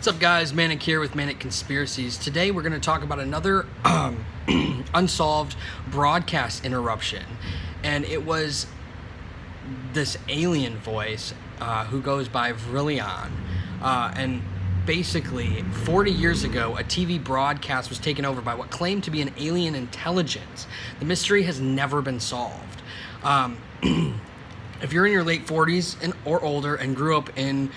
What's up, guys? Manic here with Manic Conspiracies. Today we're going to talk about another unsolved broadcast interruption. And it was this alien voice who goes by Vrillion. And basically, 40 years ago, a TV broadcast was taken over by what claimed to be an alien intelligence. The mystery has never been solved. If you're in your late 40s or older and grew up in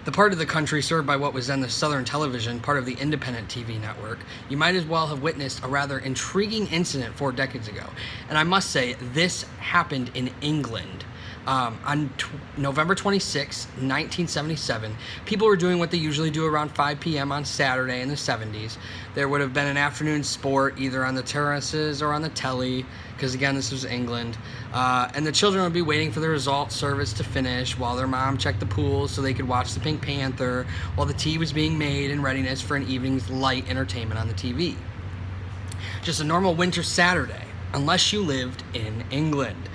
the part of the country served by what was then the Southern Television, part of the independent TV network, you might as well have witnessed a rather intriguing incident 4 decades ago. And I must say, this happened in England. On November 26, 1977, people were doing what they usually do around 5 p.m. on Saturday in the 70s. There would have been an afternoon sport either on the terraces or on the telly, because again, this was England. And the children would be waiting for the result service to finish while their mom checked the pool so they could watch the Pink Panther while the tea was being made in readiness for an evening's light entertainment on the TV. Just a normal winter Saturday, unless you lived in England.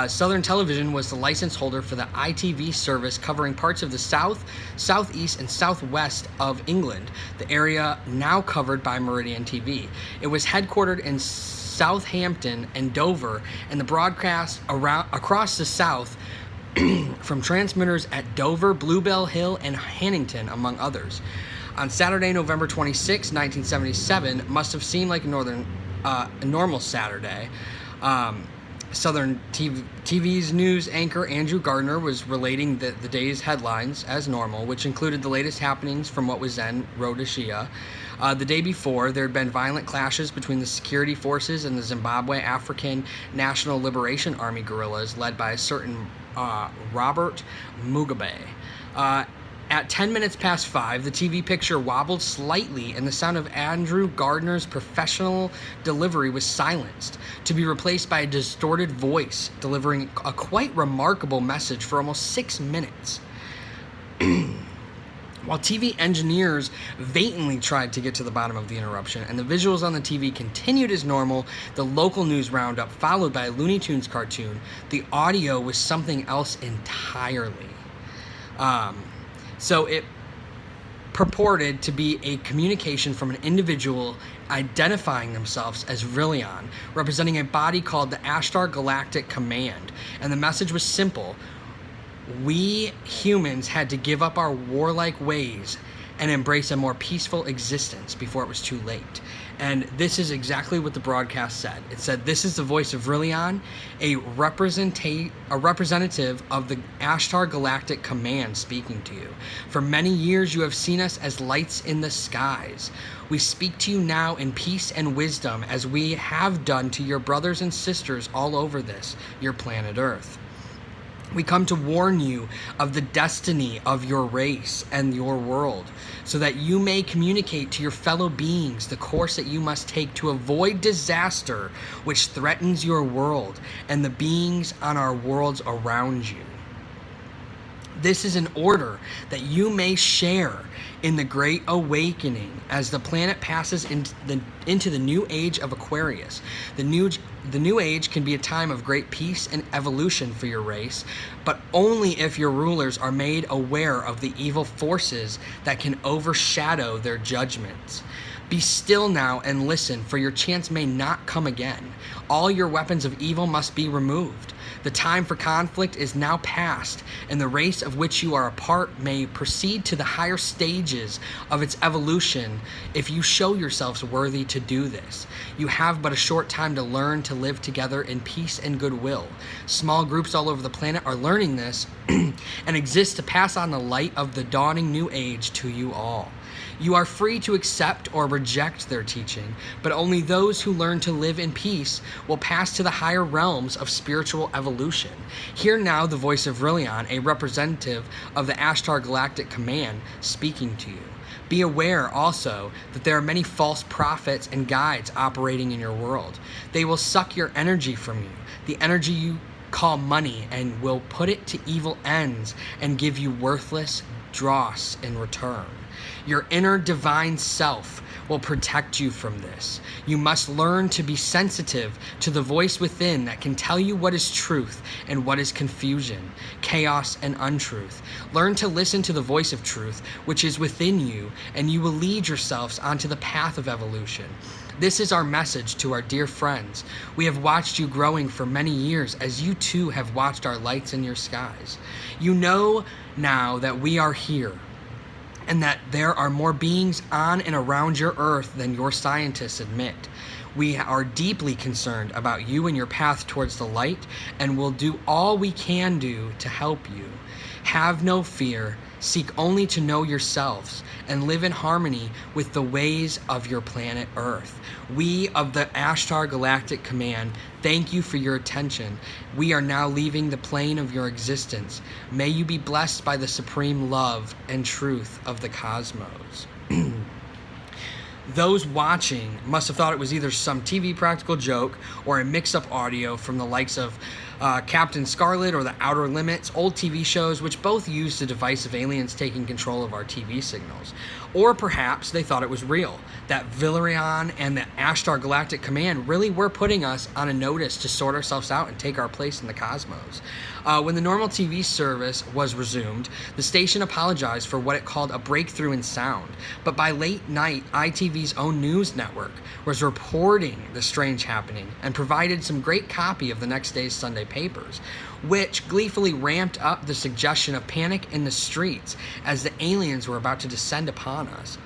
Southern Television was the license holder for the ITV service covering parts of the south, southeast, and southwest of England, the area now covered by Meridian TV. It was headquartered in Southampton and Dover, and the broadcast across the south from transmitters at Dover, Bluebell Hill, and Hannington, among others. On Saturday, November 26, 1977, must have seemed like a normal Saturday. Southern TV's news anchor Andrew Gardner was relating the day's headlines as normal, which included the latest happenings from what was then Rhodesia. The day before, there had been violent clashes between the security forces and the Zimbabwe African National Liberation Army guerrillas led by a certain Robert Mugabe. At 10 minutes past 5, the TV picture wobbled slightly and the sound of Andrew Gardner's professional delivery was silenced, to be replaced by a distorted voice delivering a quite remarkable message for almost 6 minutes. While TV engineers valiantly tried to get to the bottom of the interruption and the visuals on the TV continued as normal, the local news roundup followed by a Looney Tunes cartoon, the audio was something else entirely. So it purported to be a communication from an individual identifying themselves as Vrillion, representing a body called the Ashtar Galactic Command. And the message was simple. We humans had to give up our warlike ways and embrace a more peaceful existence before it was too late. And this is exactly what the broadcast said. It said, "This is the voice of Vrillion, a representative of the Ashtar Galactic Command speaking to you. For many years you have seen us as lights in the skies. We speak to you now in peace and wisdom as we have done to your brothers and sisters all over your planet Earth. We come to warn you of the destiny of your race and your world, so that you may communicate to your fellow beings the course that you must take to avoid disaster which threatens your world and the beings on our worlds around you. This is in order that you may share in the great awakening as the planet passes into the new age of Aquarius. The new age can be a time of great peace and evolution for your race, but only if your rulers are made aware of the evil forces that can overshadow their judgments. Be still now and listen, for your chance may not come again. All your weapons of evil must be removed. The time for conflict is now past, and the race of which you are a part may proceed to the higher stages of its evolution if you show yourselves worthy to do this. You have but a short time to learn to live together in peace and goodwill. Small groups all over the planet are learning this and exist to pass on the light of the dawning new age to you all. You are free to accept or reject their teaching, but only those who learn to live in peace will pass to the higher realms of spiritual evolution. Hear now the voice of Vrillion, a representative of the Ashtar Galactic Command, speaking to you. Be aware also that there are many false prophets and guides operating in your world. They will suck your energy from you, the energy you call money, and will put it to evil ends and give you worthless, dross in return. Your inner divine self will protect you from this. You must learn to be sensitive to the voice within that can tell you what is truth and what is confusion, chaos, and untruth. Learn to listen to the voice of truth, which is within you, and you will lead yourselves onto the path of evolution. This is our message to our dear friends. We have watched you growing for many years, as you too have watched our lights in your skies. You know now that we are here, and that there are more beings on and around your earth than your scientists admit. We are deeply concerned about you and your path towards the light, and will do all we can do to help you. Have no fear. Seek only to know yourselves and live in harmony with the ways of your planet Earth. We of the Ashtar Galactic Command thank you for your attention. We are now leaving the plane of your existence. May you be blessed by the supreme love and truth of the cosmos. Those watching must have thought it was either some TV practical joke or a mix-up audio from the likes of Captain Scarlet or The Outer Limits, old TV shows which both used the device of aliens taking control of our TV signals. Or perhaps they thought it was real, that Valerian and the Ashtar Galactic Command really were putting us on a notice to sort ourselves out and take our place in the cosmos. When the normal TV service was resumed, the station apologized for what it called a breakthrough in sound. But by late night, ITV's own news network was reporting the strange happening and provided some great copy of the next day's Sunday papers, which gleefully ramped up the suggestion of panic in the streets as the aliens were about to descend upon us.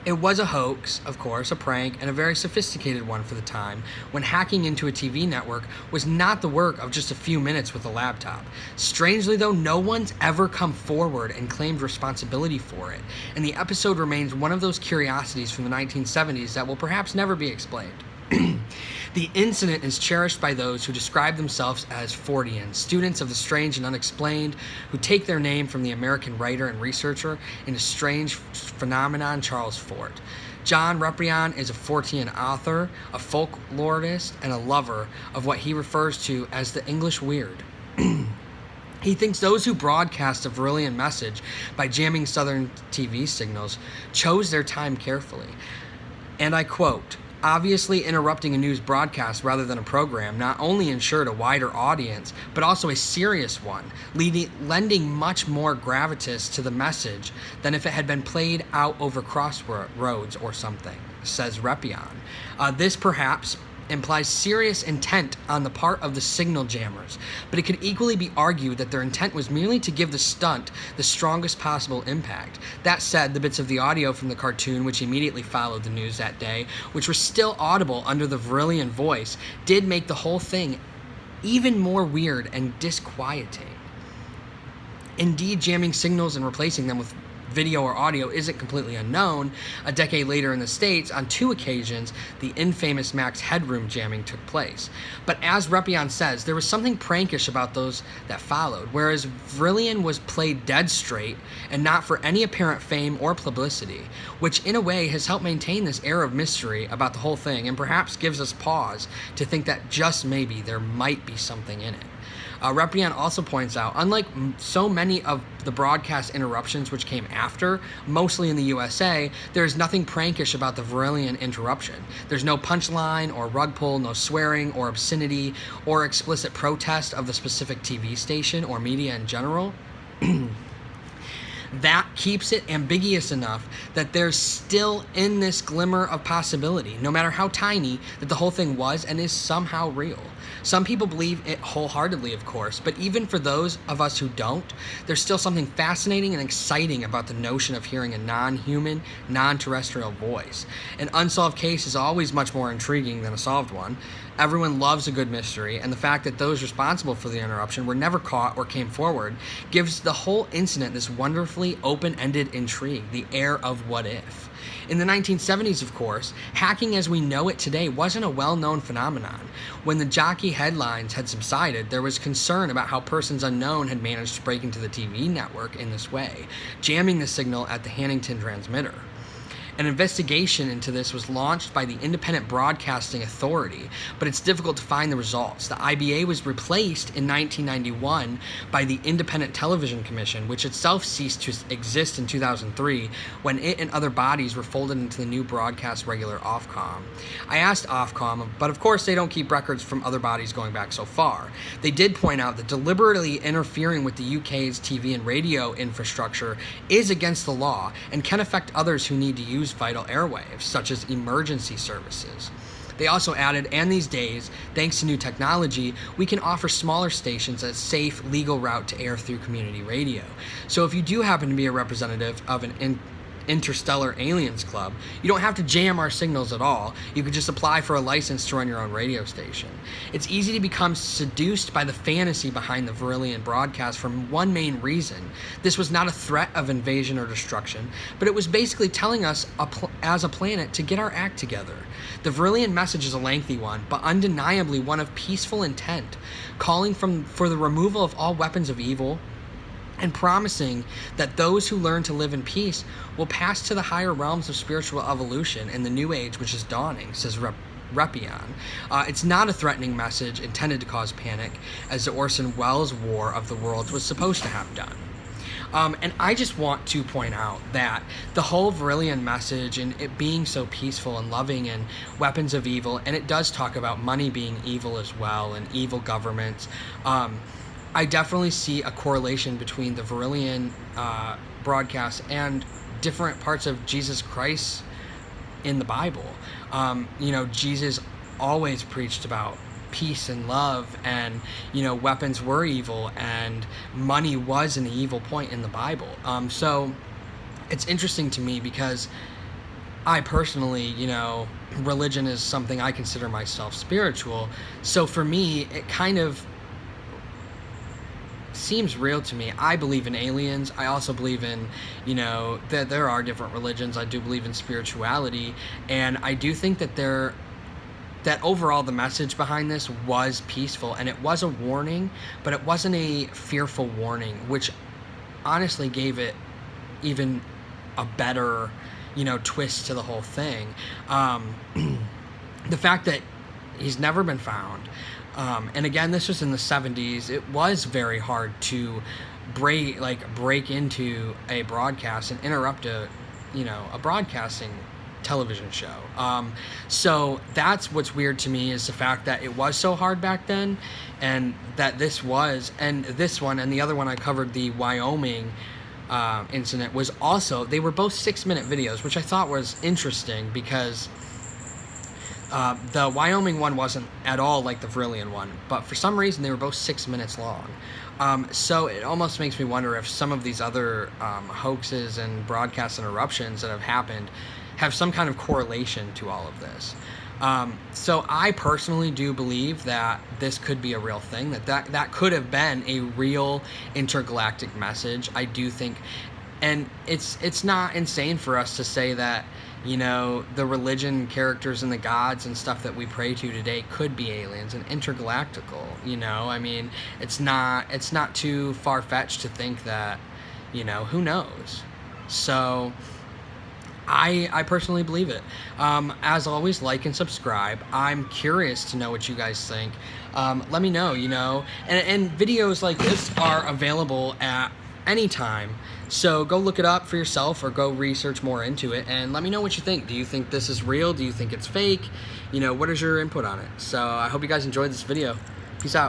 It was a hoax, of course, a prank, and a very sophisticated one for the time, when hacking into a TV network was not the work of just a few minutes with a laptop. Strangely, though, no one's ever come forward and claimed responsibility for it, and the episode remains one of those curiosities from the 1970s that will perhaps never be explained. The incident is cherished by those who describe themselves as Forteans, students of the strange and unexplained, who take their name from the American writer and researcher into strange phenomenon Charles Fort. John Reprian is a Fortean author, a folklorist, and a lover of what he refers to as the English weird. He thinks those who broadcast a Varillian message by jamming Southern TV signals chose their time carefully. And I quote, "Obviously, interrupting a news broadcast rather than a program not only ensured a wider audience, but also a serious one, lending much more gravitas to the message than if it had been played out over crossroads or something," says Repion. This perhaps implies serious intent on the part of the signal jammers, but it could equally be argued that their intent was merely to give the stunt the strongest possible impact. That said, the bits of the audio from the cartoon which immediately followed the news that day, which were still audible under the Varillian voice, did make the whole thing even more weird and disquieting. Indeed, jamming signals and replacing them with video or audio isn't completely unknown. A decade later in the States, on 2 occasions, the infamous Max Headroom jamming took place. But as Repion says, there was something prankish about those that followed, whereas Varillian was played dead straight and not for any apparent fame or publicity, which in a way has helped maintain this air of mystery about the whole thing and perhaps gives us pause to think that just maybe there might be something in it. Reprian also points out, unlike so many of the broadcast interruptions which came after, mostly in the USA, there is nothing prankish about the Varillian interruption. There's no punchline or rug pull, no swearing or obscenity or explicit protest of the specific TV station or media in general. That keeps it ambiguous enough that there's still in this glimmer of possibility, no matter how tiny, that the whole thing was and is somehow real. Some people believe it wholeheartedly, of course, but even for those of us who don't, there's still something fascinating and exciting about the notion of hearing a non-human, non-terrestrial voice. An unsolved case is always much more intriguing than a solved one. Everyone loves a good mystery, and the fact that those responsible for the interruption were never caught or came forward gives the whole incident this wonderfully open-ended intrigue, the air of what if. In the 1970s, of course, hacking as we know it today wasn't a well-known phenomenon. When the jockey headlines had subsided, there was concern about how persons unknown had managed to break into the TV network in this way, jamming the signal at the Hannington transmitter. An investigation into this was launched by the Independent Broadcasting Authority, but it's difficult to find the results. The IBA was replaced in 1991 by the Independent Television Commission, which itself ceased to exist in 2003 when it and other bodies were folded into the new broadcast regular Ofcom. I asked Ofcom, but of course they don't keep records from other bodies going back so far. They did point out that deliberately interfering with the UK's TV and radio infrastructure is against the law and can affect others who need to use vital airwaves, such as emergency services. They also added, and these days, thanks to new technology, we can offer smaller stations a safe, legal route to air through community radio. So if you do happen to be a representative of an Interstellar Aliens Club, you don't have to jam our signals at all. You could just apply for a license to run your own radio station. It's easy to become seduced by the fantasy behind the Varillian broadcast for one main reason. This was not a threat of invasion or destruction, but it was basically telling us as a planet to get our act together. The Varillian message is a lengthy one, but undeniably one of peaceful intent, calling for the removal of all weapons of evil, and promising that those who learn to live in peace will pass to the higher realms of spiritual evolution in the new age which is dawning, says Repion. It's not a threatening message intended to cause panic, as the Orson Welles War of the Worlds was supposed to have done. And I just want to point out that the whole Varillian message and it being so peaceful and loving and weapons of evil, and it does talk about money being evil as well and evil governments, I definitely see a correlation between the Varillian broadcast and different parts of Jesus Christ in the Bible. Jesus always preached about peace and love, and weapons were evil and money was an evil point in the Bible. So it's interesting to me because I personally, religion is something I consider myself spiritual. So for me, it kind of seems real to me. I believe in aliens. I also believe in, that there are different religions. I do believe in spirituality, and I do think that that overall the message behind this was peaceful, and it was a warning, but it wasn't a fearful warning, which honestly gave it even a better, twist to the whole thing. The fact that he's never been found. And again, this was in the 70s. It was very hard to break into a broadcast and interrupt a broadcasting television show. So that's what's weird to me, is the fact that it was so hard back then, and that this one and the other one I covered, the Wyoming incident, was also, they were both 6-minute videos, which I thought was interesting because the Wyoming one wasn't at all like the Varillian one, but for some reason they were both 6 minutes long. So it almost makes me wonder if some of these other hoaxes and broadcast interruptions that have happened have some kind of correlation to all of this. So I personally do believe that this could be a real thing, that could have been a real intergalactic message. I do think, and it's not insane for us to say that the religion characters and the gods and stuff that we pray to today could be aliens and intergalactical. I mean, it's not too far-fetched to think that, who knows. So I personally believe it. As always, like and subscribe. I'm curious to know what you guys think. Let me know, and videos like this are available at any time. So go look it up for yourself or go research more into it and let me know what you think. Do you think this is real? Do you think it's fake? What is your input on it? So I hope you guys enjoyed this video. Peace out.